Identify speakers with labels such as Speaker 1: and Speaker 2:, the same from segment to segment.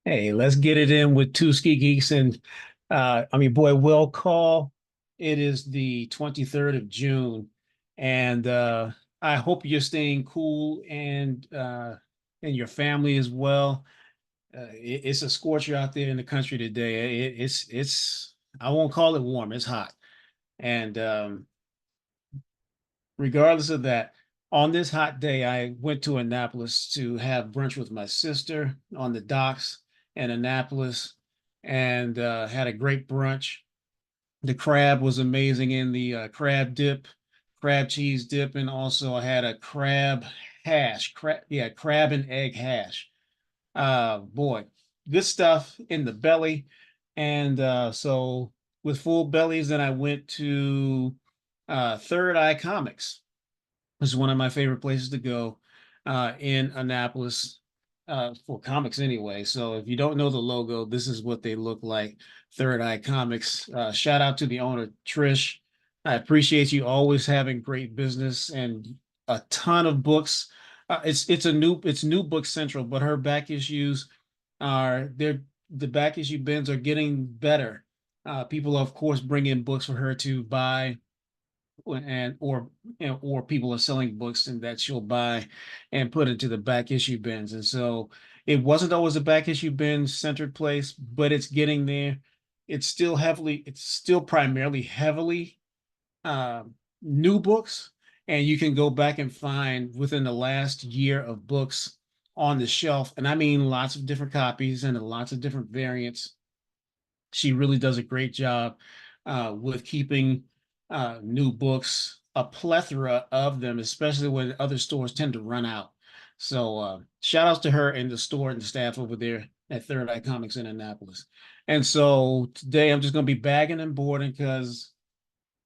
Speaker 1: Hey, let's get it in with two ski geeks and boy, will call. It is the 23rd of June, and I hope you're staying cool and your family as well. It's a scorcher out there in the country today. It's I won't call it warm, it's hot. And regardless of that, on this hot day, I went to Annapolis to have brunch with my sister on the docks in Annapolis and had a great brunch. The crab was amazing in the crab dip, crab cheese dip, and also I had a crab hash, crab and egg hash. Boy, good stuff in the belly. And so with full bellies, then I went to Third Eye Comics. This is one of my favorite places to go in Annapolis for comics anyway. So if you don't know the logo, this is what they look like. Third Eye Comics. Shout out to the owner, Trish. I appreciate you always having great business and a ton of books. It's new book central, but her back issues are the back issue bins are getting better. People of course bring in books for her to buy and or people are selling books and that she'll buy and put into the back issue bins. And so it wasn't always a back issue bin centered place, but it's getting there. It's still primarily heavily uh, new books, and you can go back and find within the last year of books on the shelf, and I mean lots of different copies and lots of different variants. She really does a great job with keeping new books, a plethora of them, especially when other stores tend to run out. So shout outs to her and the store and the staff over there at Third Eye Comics in Annapolis. And so today I'm just going to be bagging and boarding because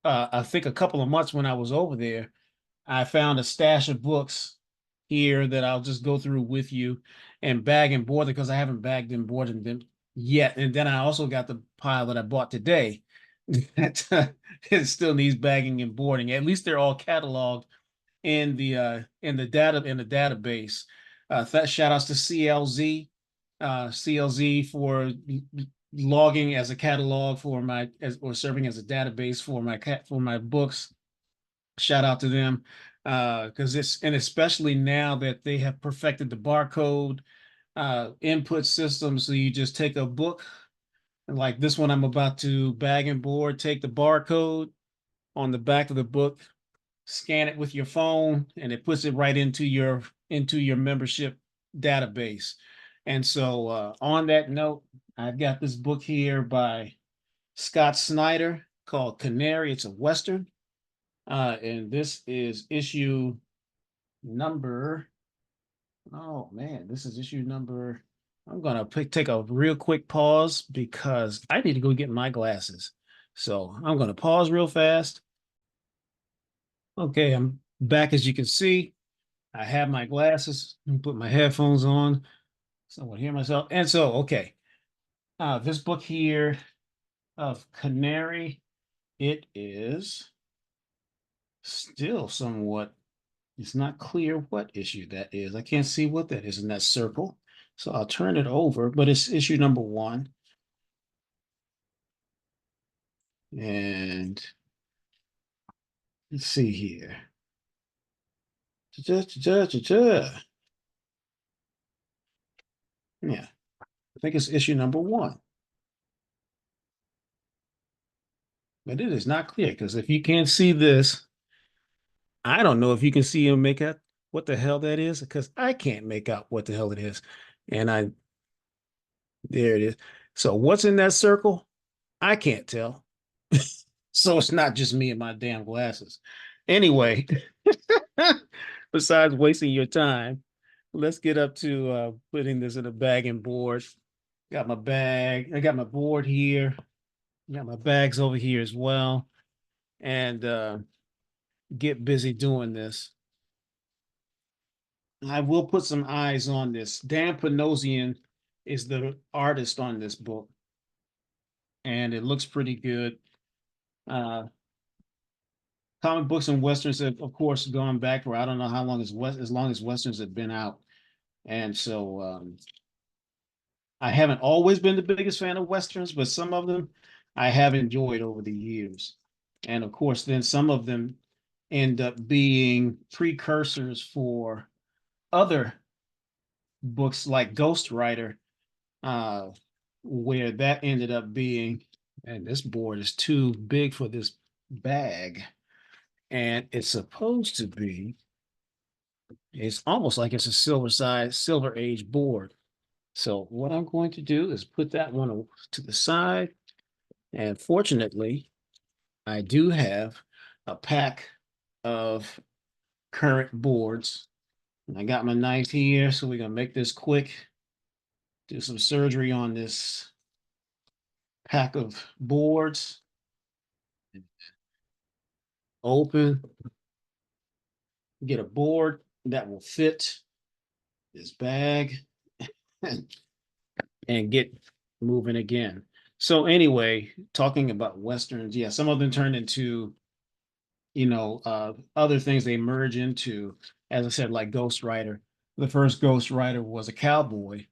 Speaker 1: I think a couple of months when I was over there, I found a stash of books here that I'll just go through with you and bag and board because I haven't bagged and boarded them yet. And then I also got the pile that I bought today that it still needs bagging and boarding. At least they're all cataloged in the database. Shout outs to CLZ for logging as a catalog for or serving as a database for my books. Shout out to them because and especially now that they have perfected the barcode input system. So you just take a book like this one I'm about to bag and board, take the barcode on the back of the book, scan it with your phone, and it puts it right into your membership database. And so on that note, I've got this book here by Scott Snyder called Canary. It's a Western. And this is issue number, oh man, this is issue number. I'm gonna take a real quick pause because I need to go get my glasses. So I'm gonna pause real fast. Okay, I'm back as you can see. I have my glasses and put my headphones on so I will hear myself. And so, okay, this book here of Canary, it is still somewhat, it's not clear what issue that is. I can't see what that is in that circle. So I'll turn it over, but it's issue number one. And let's see here. Yeah, I think it's issue number one. But it is not clear because if you can't see this, I don't know if you can see and make out what the hell that is because I can't make out what the hell it is. And there it is. So what's in that circle? I can't tell. So it's not just me and my damn glasses. Anyway, besides wasting your time, let's get up to putting this in a bag and board. Got my bag. I got my board here. Got my bags over here as well. And get busy doing this. I will put some eyes on this. Dan Panosian is the artist on this book, and it looks pretty good. Uh, Comic books and westerns have, of course, gone back for I don't know how long as long as westerns have been out, and so I haven't always been the biggest fan of Westerns, but some of them I have enjoyed over the years. And of course, then some of them end up being precursors for other books like Ghostwriter, uh, where that ended up being, and this board is too big for this bag. And it's supposed to be, it's almost like it's a silver age board. So what I'm going to do is put that one to the side. And fortunately, I do have a pack of current boards. And I got my knife here, so we're gonna make this quick. Do some surgery on this pack of boards. Open, get a board that will fit this bag and get moving again. So anyway, talking about Westerns, yeah, some of them turned into, other things they merge into, as I said, like Ghost Rider. The first Ghost Rider was a cowboy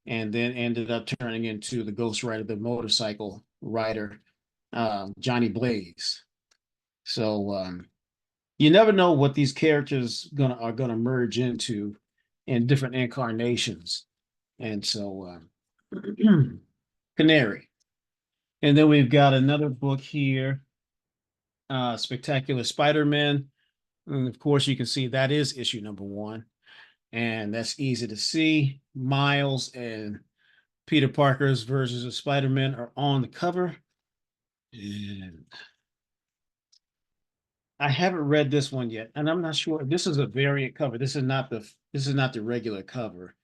Speaker 1: and then ended up turning into the Ghost Rider, the motorcycle rider, Johnny Blaze. So you never know what these characters are gonna merge into in different incarnations. And so Canary. And then we've got another book here, Spectacular Spider-Man. And of course, you can see that is issue number 1. And that's easy to see. Miles and Peter Parker's versions of Spider-Man are on the cover. And I haven't read this one yet, and I'm not sure. This is a variant cover. This is not the regular cover.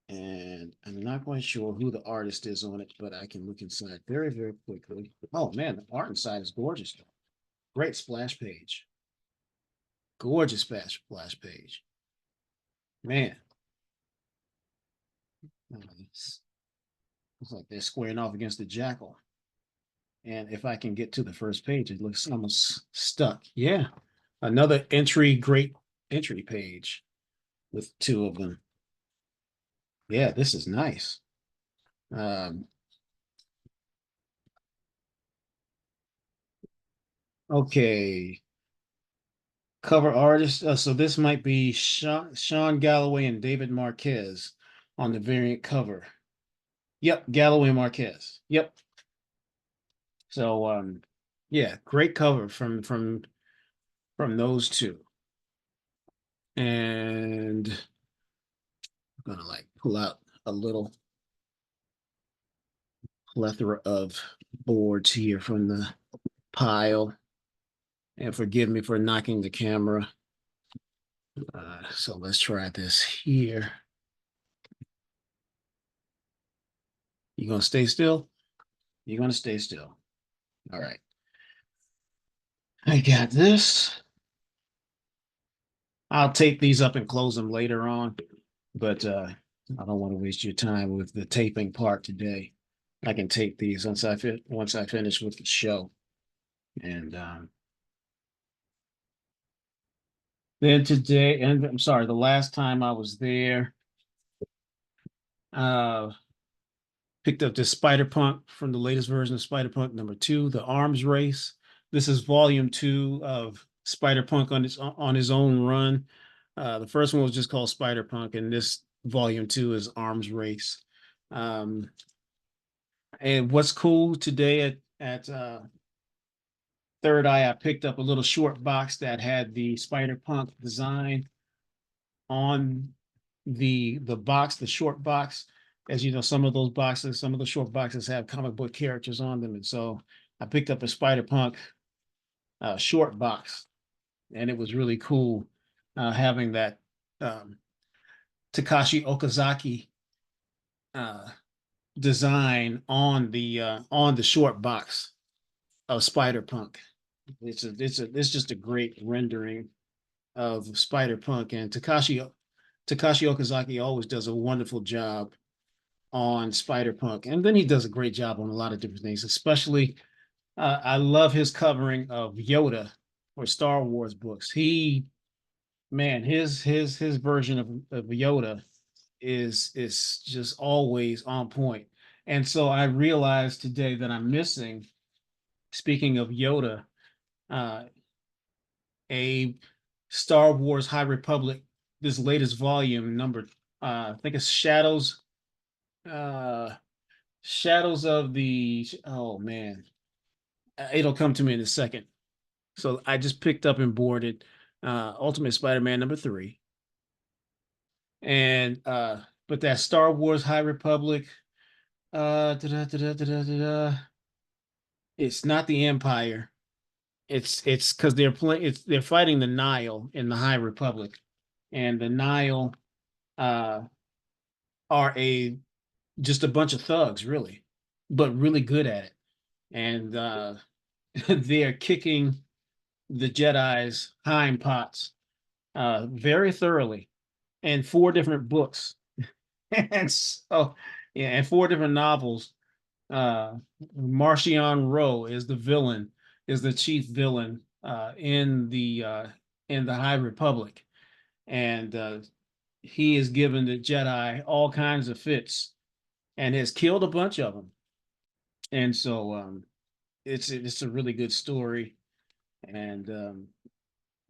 Speaker 1: And I'm not quite sure who the artist is on it, but I can look inside very, very quickly. Oh man, the art inside is gorgeous. Great splash page. Gorgeous splash page. Man. It's like they're squaring off against the jackal. And if I can get to the first page, it looks almost stuck. Yeah. Another great entry page with 2 of them. Yeah, this is nice. Um, okay. Cover artist. So this might be Sean Galloway and David Marquez on the variant cover. Yep, Galloway Marquez. Yep. So yeah, great cover from those two. And I'm gonna like pull out a little plethora of boards here from the pile. And forgive me for knocking the camera. So let's try this here. You gonna stay still? You're gonna stay still. All right. I got this. I'll tape these up and close them later on, but I don't want to waste your time with the taping part today. I can tape these once I finish with the show. And then today, and I'm sorry, the last time I was there, uh picked up this Spider Punk from the latest version of Spider Punk #2, The Arms Race. This is volume 2 of Spider Punk on his own run. The first one was just called Spider Punk, and this volume 2 is Arms Race. And what's cool today at Third Eye, I picked up a little short box that had the Spider Punk design on the box, the short box. As you know, some of the short boxes have comic book characters on them. And so I picked up a Spider Punk short box, and it was really cool having that Takashi Okazaki design on the short box of Spider Punk. It's just a great rendering of Spider Punk, and Takashi Okazaki always does a wonderful job on Spider Punk, and then he does a great job on a lot of different things. Especially, I love his covering of Yoda for Star Wars books. His version of Yoda is just always on point. And so I realized today that I'm missing, speaking of Yoda, uh, a Star Wars High Republic, this latest volume, number I think it's uh Shadows of the, oh man, it'll come to me in a second. So I just picked up and boarded Ultimate Spider-Man number 3. And but that Star Wars High Republic, it's not the Empire. It's because they're fighting the Nile in the High Republic. And the Nile uh are a just a bunch of thugs, really, but really good at it. And they're kicking the Jedi's hind parts very thoroughly in 4 different books. And so, yeah, and 4 different novels. Uh, Marcion Rowe is the villain, is the chief villain in the High Republic, and he is given the Jedi all kinds of fits and has killed a bunch of them. And so it's a really good story, and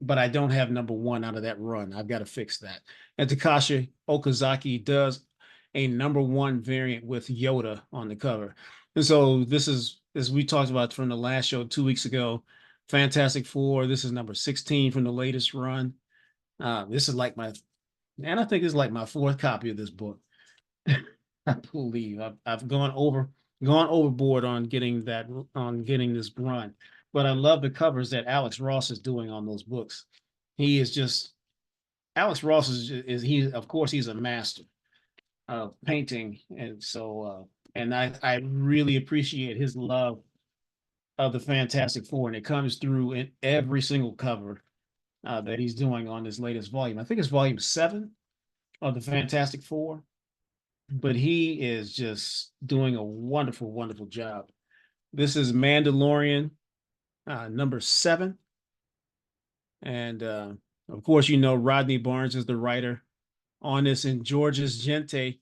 Speaker 1: but I don't have number 1 out of that run. I've got to fix that. And Takashi Okazaki does a number 1 variant with Yoda on the cover. And so this is, as we talked about from the last show 2 weeks ago, Fantastic Four. This is number 16 from the latest run. This is like and I think it's like my 4th copy of this book. I believe I've gone overboard on getting this run, but I love the covers that Alex Ross is doing on those books. He is just Alex Ross is he of course he's a master of painting, and so and I really appreciate his love of the Fantastic Four, and it comes through in every single cover that he's doing on this latest volume. I think it's volume 7 of the Fantastic Four, but he is just doing a wonderful, wonderful job. This is Mandalorian number 7. And of course, Rodney Barnes is the writer on this, and Georges Gente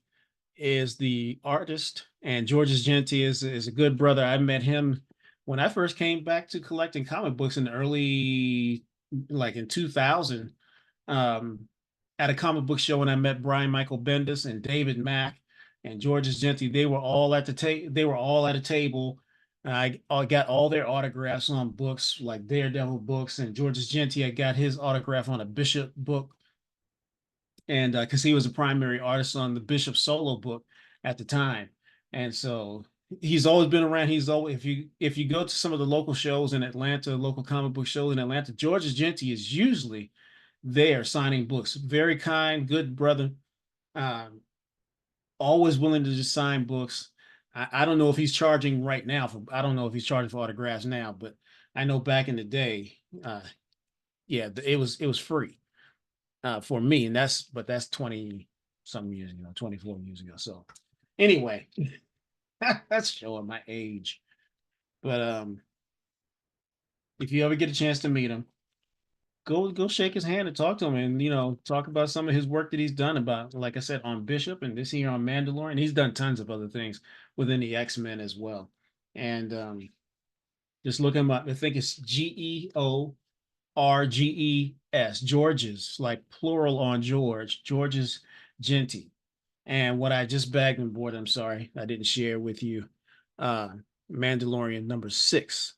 Speaker 1: is the artist. And Georges Gente is a good brother. I met him when I first came back to collecting comic books in the early, like in 2000, um, at a comic book show, and I met Brian Michael Bendis and David Mack and Georges Genti. They were all at the table. They were all at a table. I got all their autographs on books like Daredevil books, and Georges Genti, I got his autograph on a Bishop book, and because he was a primary artist on the Bishop solo book at the time, and so he's always been around. He's always, if you go to some of the local shows in Atlanta, local comic book shows in Atlanta, Georges Genti is usually there signing books. Very kind, good brother. Um, Always willing to just sign books. I don't know if he's charging right now for. I don't know if he's charging for autographs now, but I know back in the day, yeah, it was free for me, and that's 20 some years ago, 24 years ago. So anyway, that's showing my age. But if you ever get a chance to meet him, go shake his hand and talk to him, and talk about some of his work that he's done, about, like I said, on Bishop, and this here on Mandalorian. He's done tons of other things within the X-Men as well. And just look him up. I think it's Georges, Georges, like plural on Georges Genti. And what I just bagged and board, I'm sorry I didn't share with you, uh Mandalorian number 6.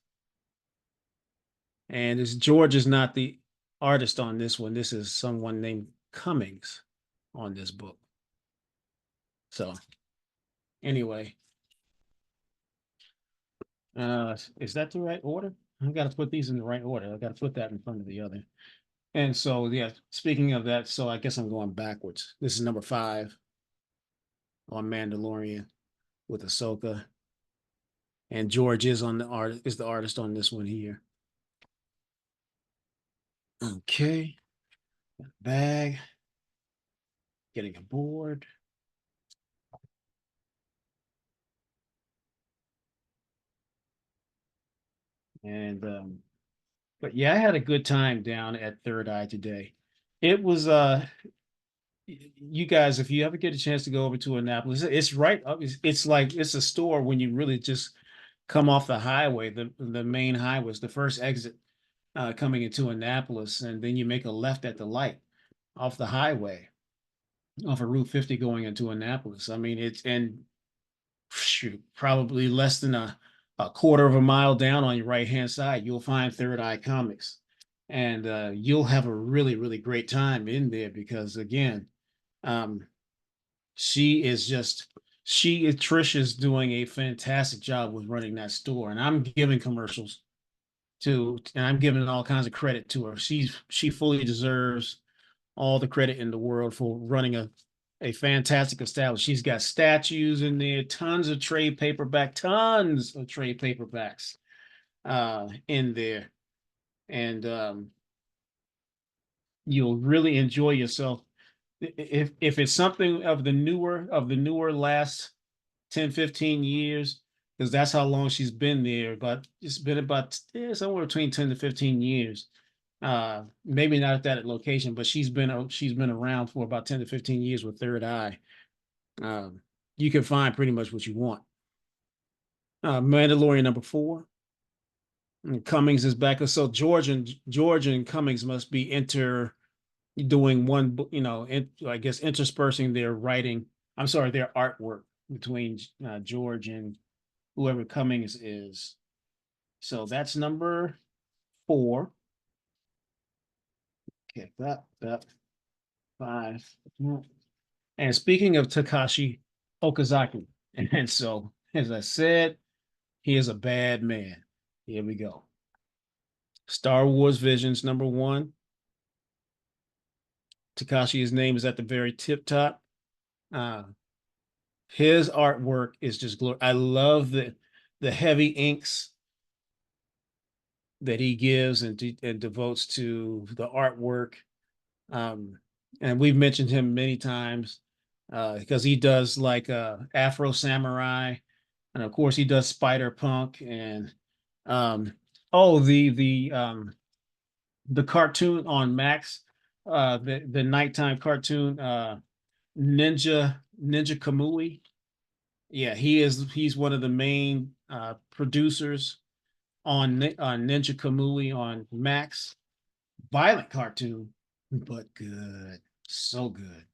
Speaker 1: And this George is not the artist on this one. This is someone named Cummings on this book. So anyway, is that the right order? I got to put these in the right order. I got to put that in front of the other. And so, yeah, speaking of that, so I guess I'm going backwards. This is number 5 on Mandalorian with Ahsoka. And George is the artist on this one here. Okay. Bag. Getting aboard. And but yeah, I had a good time down at Third Eye today. It was you guys, if you ever get a chance to go over to Annapolis, it's right up. It's like it's a store when you really just come off the highway, the main highway, it's the first exit coming into Annapolis, and then you make a left at the light off the highway, off of Route 50 going into Annapolis. I mean, it's and shoot, probably less than a quarter of a mile down on your right hand side, you'll find Third Eye Comics, and you'll have a really really great time in there because again, um, she is just she is Trish is doing a fantastic job with running that store, and I'm giving commercials and I'm giving all kinds of credit to her. She fully deserves all the credit in the world for running a fantastic establishment. She's got statues in there, tons of trade paperbacks in there. And you'll really enjoy yourself. If it's something of the newer last 10, 15 years, because that's how long she's been there, but it's been about somewhere between 10 to 15 years. Maybe not at that location, but she's been around for about 10 to 15 years with Third Eye. Um, you can find pretty much what you want. Mandalorian number 4. And Cummings is back. So George and Cummings must be doing one, I guess interspersing their writing. I'm sorry, their artwork between George and whoever Cummings is. So that's number 4. Okay, that 5. And speaking of Takashi Okazaki, and so as I said, he is a bad man. Here we go. Star Wars Visions number 1. Takashi's name is at the very tip top. Uh, his artwork is just glorious. I love the heavy inks that he gives and devotes to the artwork. Um, and we've mentioned him many times because he does like Afro Samurai, and of course he does Spider Punk and um, oh the cartoon on Max, the nighttime cartoon Ninja Kamui. Yeah, he's one of the main producers on Ninja Kamui on Max. Violent cartoon, but good, so good.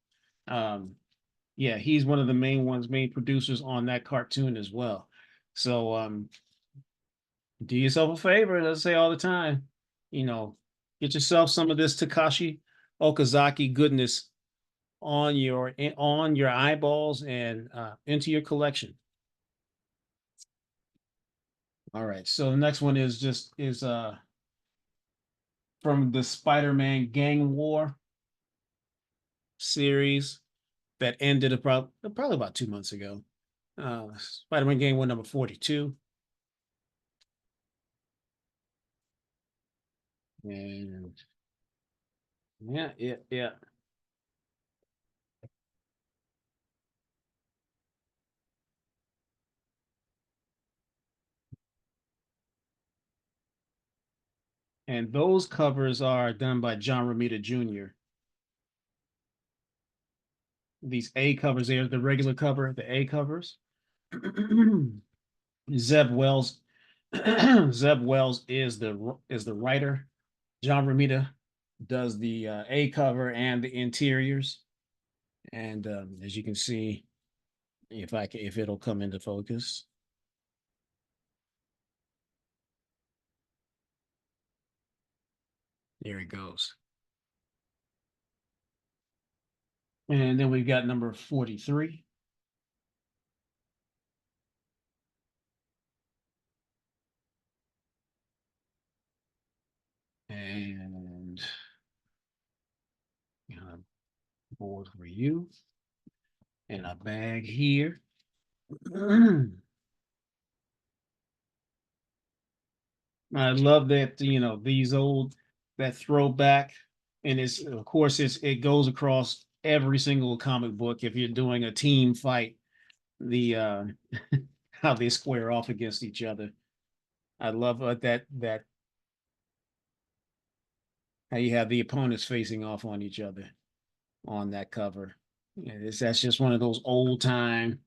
Speaker 1: Um, yeah, he's one of the main producers on that cartoon as well. So do yourself a favor, as I say all the time, you know, get yourself some of this Takashi Okazaki goodness on your eyeballs and into your collection. All right, so the next one is from the Spider-Man Gang War series that ended about probably about 2 months ago. Spider-Man Gang War number 42. And yeah. And those covers are done by John Romita Jr. These A covers there, the regular cover, the A covers. Zeb Wells. Zeb Wells is the writer. John Romita does the A cover and the interiors. And as you can see, if it'll come into focus, there it goes. And then we've got number 43. And a board for you and a bag here. I love that, these that throwback. And it's, of course, it goes across every single comic book. If you're doing a team fight, the how they square off against each other. I love that how you have the opponents facing off on each other. on that cover. That's just one of those old time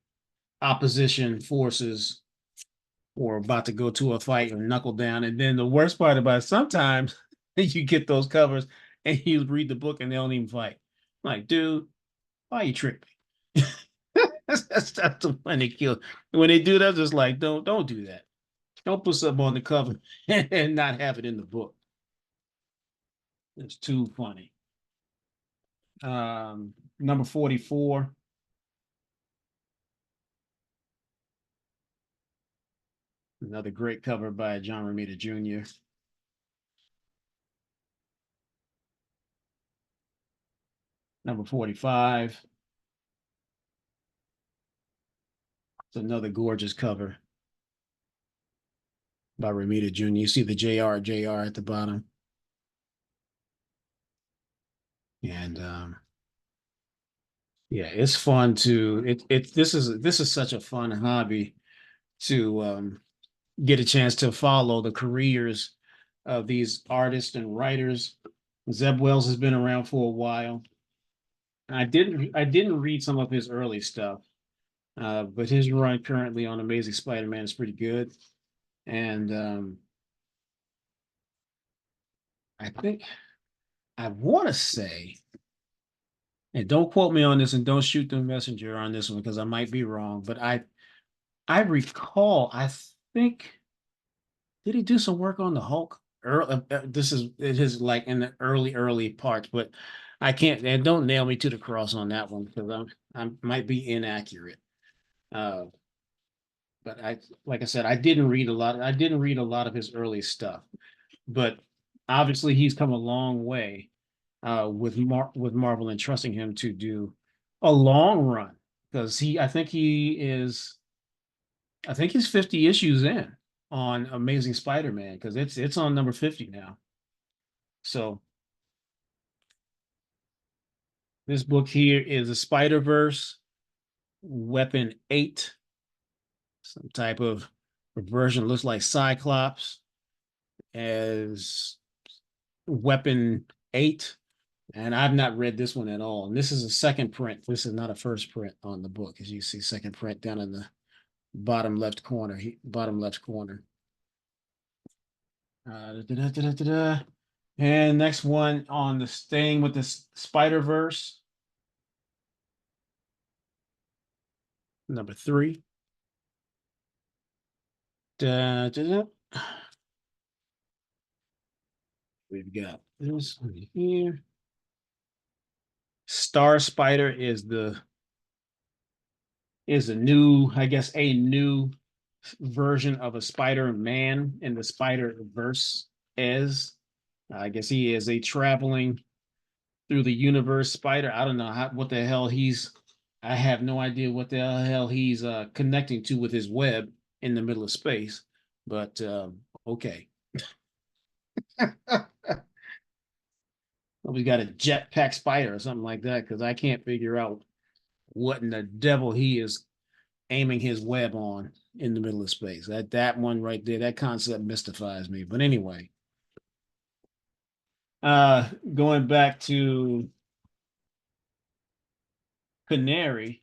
Speaker 1: opposition forces or about to go to a fight and knuckle down. And then the worst part about it, sometimes you get those covers and you read the book and they don't even fight. Like, dude, why you trick me? that's the one they kill. When they do that, just like, don't do that. Don't put something on the cover and not have it in the book. It's too funny. Number 44. Another great cover by John Romita Jr. Number 45. It's another gorgeous cover by Romita Jr. You see the JR at the bottom. And yeah, it's fun to this is such a fun hobby to get a chance to follow the careers of these artists and writers. Zeb Wells has been around for a while. I didn't read some of his early stuff, but his run currently on Amazing Spider-Man is pretty good. And I think I want to say, and don't quote me on this, and don't shoot the messenger on this one because I might be wrong, but I recall I think did he do some work on the Hulk? This is it is like in the early parts, but I can't and don't nail me to the cross on that one because I might be inaccurate. Uh, but I like I said, I didn't read a lot. I didn't read a lot of his early stuff, but obviously he's come a long way with Marvel entrusting him to do a long run because I think he's 50 issues in on Amazing Spider-Man because it's on number 50 now. So this book here is a Spider-Verse Weapon 8, some type of version looks like Cyclops as Weapon 8. And I've not read this one at all. And this is a second print. This is not a first print on the book. As you see, second print down in the bottom left corner. Bottom left corner. Da, da, da, and next one on the staying with the Spider-Verse. Number 3. Da, da, da. We've got this one here. Star Spider is a new, I guess, a new version of a Spider-Man in the Spider-Verse is. I guess he is a traveling through the universe spider. I don't know what the hell I have no idea what the hell he's connecting to with his web in the middle of space, but okay. We got a jetpack spider or something like that because I can't figure out what in the devil he is aiming his web on in the middle of space. That one right there, that concept mystifies me. But anyway, going back to Canary,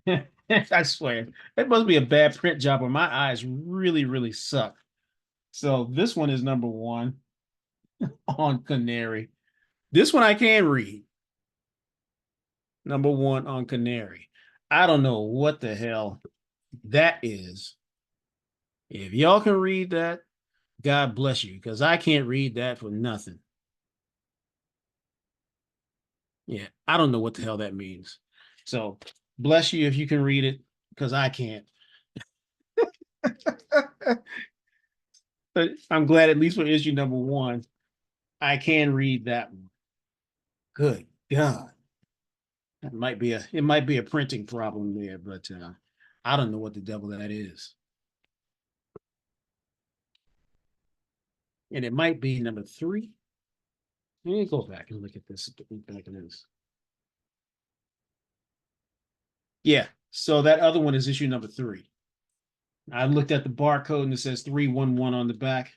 Speaker 1: I swear it must be a bad print job, or my eyes really suck. So this one is number 1 on Canary. This one I can read. Number 1 on Canary. I don't know what the hell that is. If y'all can read that, God bless you, because I can't read that for nothing. Yeah, I don't know what the hell that means. So bless you if you can read it, because I can't. But I'm glad at least for issue number 1, I can read that one. Good God. It might be a printing problem there, but I don't know what the devil that is. And it might be number 3. Let me go back and look at this. Back at this. Yeah. So that other one is issue number 3. I looked at the barcode and it says 311 on the back.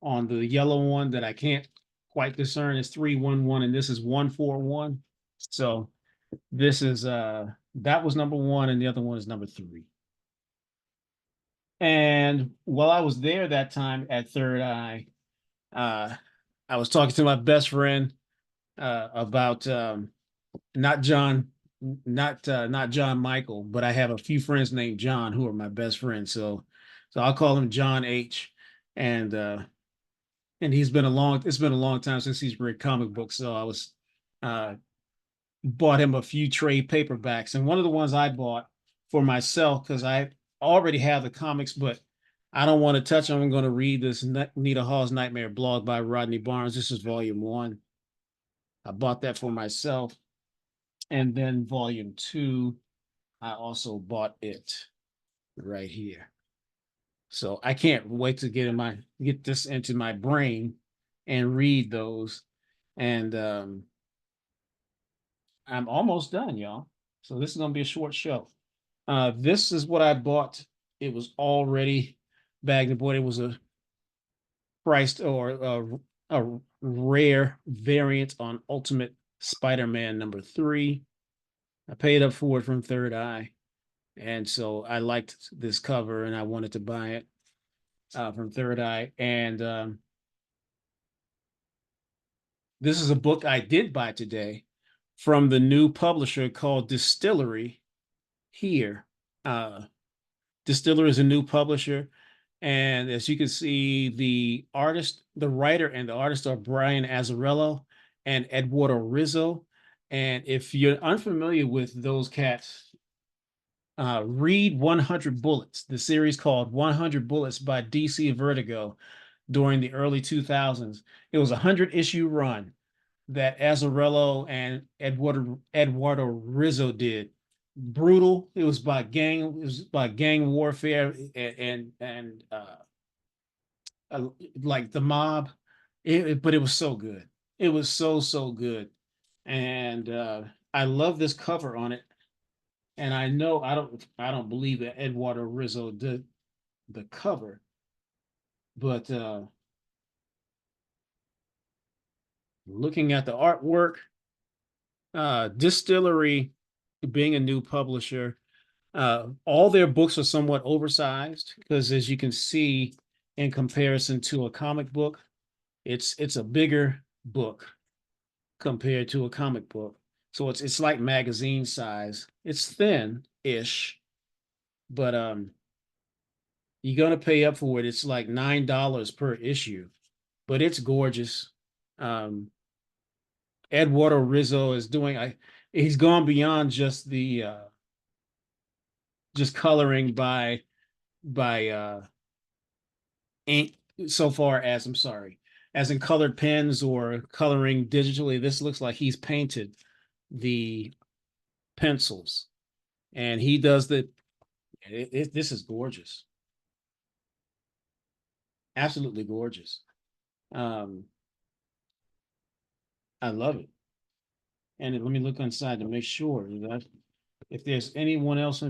Speaker 1: On the yellow one that I can't quite discern. It's 311, and this is 141. So this is that was number one, and the other one is number three. And while I was there that time at Third Eye, uh, I was talking to my best friend about not John, not John Michael, but I have a few friends named John who are my best friends. So I'll call him John H. And it's been a long time since he's read comic books. So I was uh bought him a few trade paperbacks, and one of the ones I bought for myself because I already have the comics, but I don't want to touch them. I'm going to read this Nita Hall's Nightmare blog by Rodney Barnes. This is volume one. I bought that for myself, and then volume two, I also bought it right here. So I can't wait to get this into my brain and read those. And I'm almost done, y'all. So this is gonna be a short show. This is what I bought. It was already bagged and board. It was a priced or a rare variant on Ultimate Spider-Man number 3. I paid up for it from Third Eye, and so I liked this cover and I wanted to buy it from Third Eye. And this is a book I did buy today from the new publisher called Distillery here. Distiller is a new publisher. And as you can see, the writer and the artist are Brian Azzarello and Eduardo Rizzo. And if you're unfamiliar with those cats, read 100 Bullets, the series called 100 Bullets by DC Vertigo during the early 2000s. It was a 100-issue run that Azzarello and Eduardo Rizzo did. Brutal. It was by gang warfare and like the mob. But it was so good. It was so good. And I love this cover on it. And I know I don't believe that Eduardo Rizzo did the cover, but looking at the artwork, Distillery being a new publisher, all their books are somewhat oversized because, as you can see, in comparison to a comic book, it's a bigger book compared to a comic book. So it's like magazine size. It's thin-ish, but you're gonna pay up for it. It's like $9 per issue, but it's gorgeous. Um, Eduardo Rizzo is he's gone beyond just the just coloring by ink so far as I'm sorry, as in colored pens or coloring digitally. This looks like he's painted the pencils, and he does this is gorgeous, absolutely gorgeous. Um, I love it. And let me look inside to make sure that if there's anyone else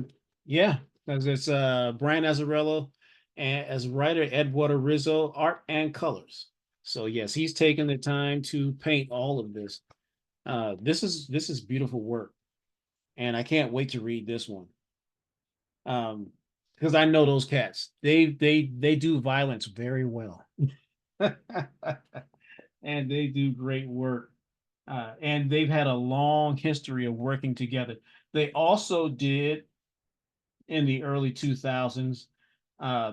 Speaker 1: yeah, because it's Brian Azzarello and as writer Eduardo Rizzo, art and colors. So yes, he's taken the time to paint all of this. This is beautiful work, and I can't wait to read this one. Because I know those cats. They do violence very well. And they do great work. And they've had a long history of working together. They also did in the early 2000s.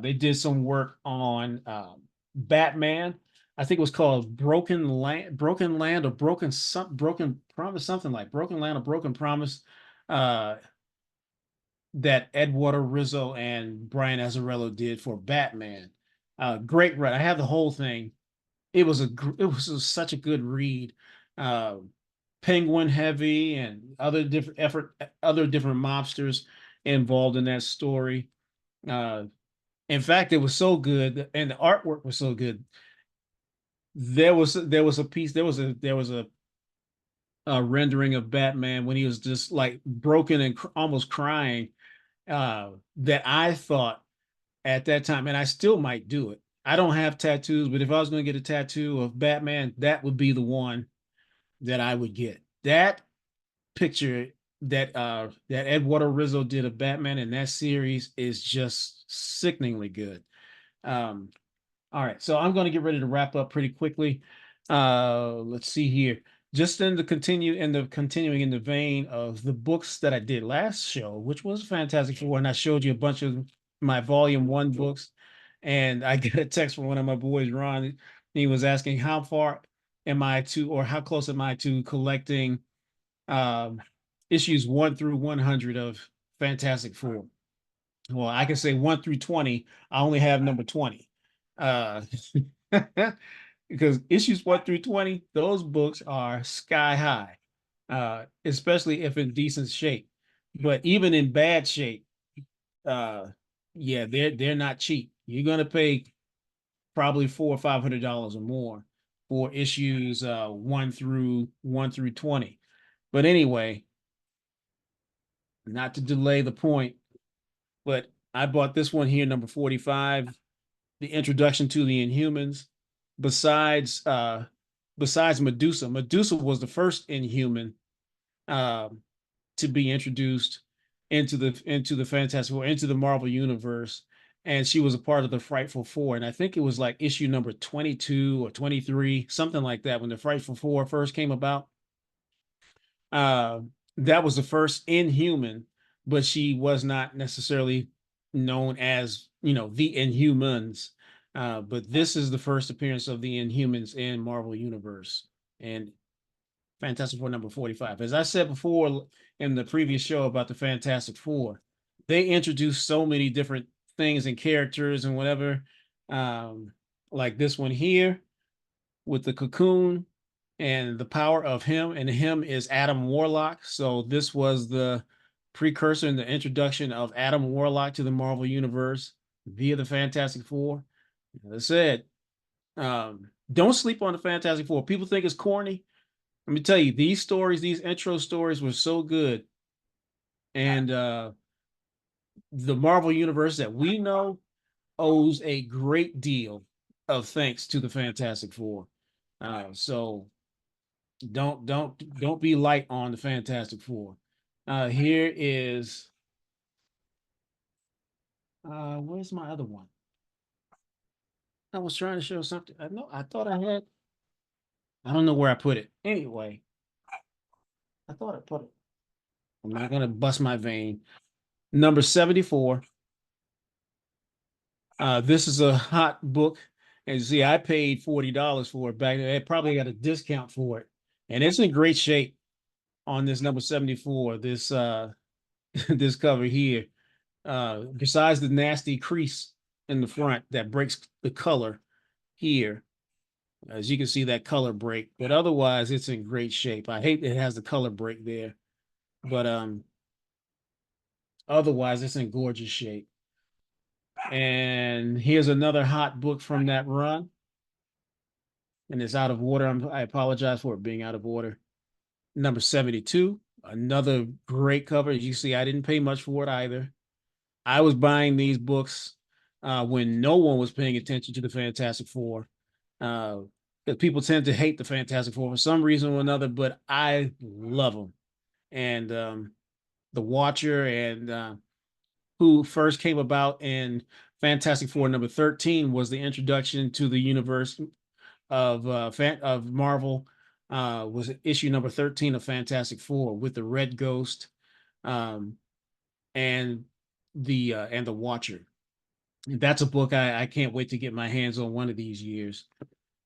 Speaker 1: They did some work on Batman. I think it was called Broken Land or Broken Promise, something like Broken Land or Broken Promise. That Eduardo Rizzo and Brian Azzarello did for Batman. Great read. I have the whole thing. Such a good read. Uh, Penguin heavy and other different mobsters involved in that story. In fact, it was so good, and the artwork was so good. There was a piece. There was a rendering of Batman when he was just like broken and almost crying. That I thought at that time, and I still might do it. I don't have tattoos, but if I was going to get a tattoo of Batman, that would be the one that I would get. That picture that Eduardo Rizzo did of Batman in that series is just sickeningly good. Um, all right, so I'm going to get ready to wrap up pretty quickly. Let's see here. Just continuing in the vein of the books that I did last show, which was Fantastic Four, and I showed you a bunch of my volume one books, and I got a text from one of my boys, Ron. He was asking how far am I to, or how close am I to collecting um, issues 1 through 100 of Fantastic Four. Well, I can say 1 through 20. I only have number 20. Uh, because issues 1 through 20, those books are sky high, especially if in decent shape. But even in bad shape, uh, yeah, they're not cheap. You're gonna pay probably $400 or $500 or more for issues 1 through 20. But anyway, not to delay the point, but I bought this one here, number 45, the introduction to the Inhumans. Besides besides Medusa. Medusa was the first Inhuman um to be introduced into the Fantastic Four, into the Marvel universe. And she was a part of the Frightful Four. And I think it was like issue number 22 or 23, something like that, when the Frightful Four first came about. Uh, that was the first Inhuman, but she was not necessarily known as, the Inhumans. But this is the first appearance of the Inhumans in Marvel Universe and Fantastic Four number 45. As I said before in the previous show about the Fantastic Four, they introduced so many different things and characters and whatever. Um, like this one here with the cocoon and the power of him, and him is Adam Warlock. So this was the precursor and the introduction of Adam Warlock to the Marvel universe via the Fantastic Four. As I said, don't sleep on the Fantastic Four. People think it's corny. Let me tell you, these stories, these intro stories were so good. And the Marvel universe that we know owes a great deal of thanks to the Fantastic Four. So don't be light on the Fantastic Four. Here is where's my other one? I was trying to show something. I know I thought I had. I don't know where I put it. Anyway, I thought I put it. I'm not gonna bust my vein. Number 74. This is a hot book. And see, I paid $40 for it back then. I probably got a discount for it. And it's in great shape on this number 74. This this cover here. Besides the nasty crease in the front that breaks the color here, as you can see that color break, but otherwise it's in great shape. I hate it has the color break there, but otherwise it's in gorgeous shape. And here's another hot book from that run, and it's out of order. I apologize for it being out of order. Number 72, another great cover. As you see, I didn't pay much for it either. I was buying these books when no one was paying attention to the Fantastic Four. Because people tend to hate the Fantastic Four for some reason or another, but I love them. And the Watcher, and who first came about in Fantastic Four number 13 was the introduction to the universe of Marvel. Was issue number 13 of Fantastic Four with the Red Ghost, um, and the Watcher. That's a book I can't wait to get my hands on one of these years.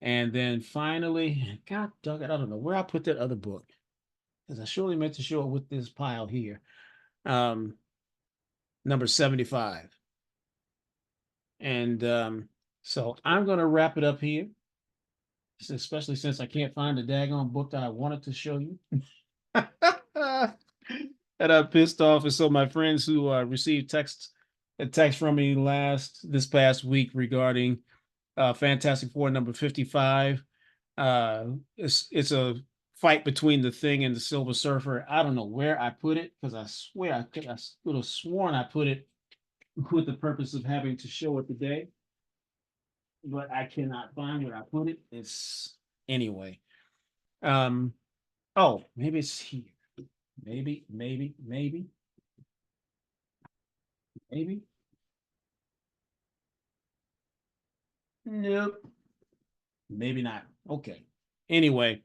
Speaker 1: And then finally, God dog it, I don't know where I put that other book, because I surely meant to show it with this pile here. Um, Number 75. And so I'm gonna wrap it up here, especially since I can't find the daggone book that I wanted to show you. And I'm pissed off. And so my friends who received a text from me this past week regarding Fantastic Four number 55. It's a fight between the Thing and the Silver Surfer. I don't know where I put it, because I swear I could have sworn I put it with the purpose of having to show it today. but I cannot find where I put it. It's anyway. Um, oh, maybe it's here. Maybe. Nope. Maybe not. Okay. Anyway,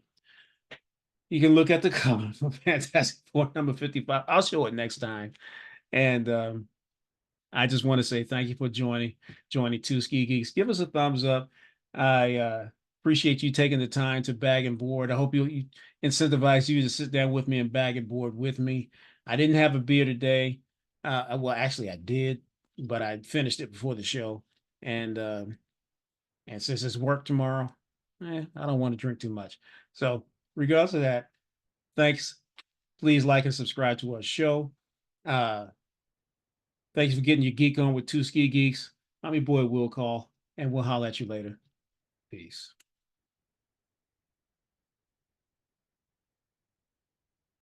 Speaker 1: you can look at the cover for Fantastic Four number 55. I'll show it next time. And I just want to say thank you for joining Two Ski Geeks. Give us a thumbs up. I appreciate you taking the time to bag and board. I hope you incentivize you to sit down with me and bag and board with me. I didn't have a beer today. Well, actually, I did, but I finished it before the show. And since it's work tomorrow, I don't want to drink too much. So, regardless of that, thanks. Please like and subscribe to our show. Uh, Thanks for getting your geek on with Two Ski Geeks. I'm your boy Will Call, and we'll holler at you later. Peace.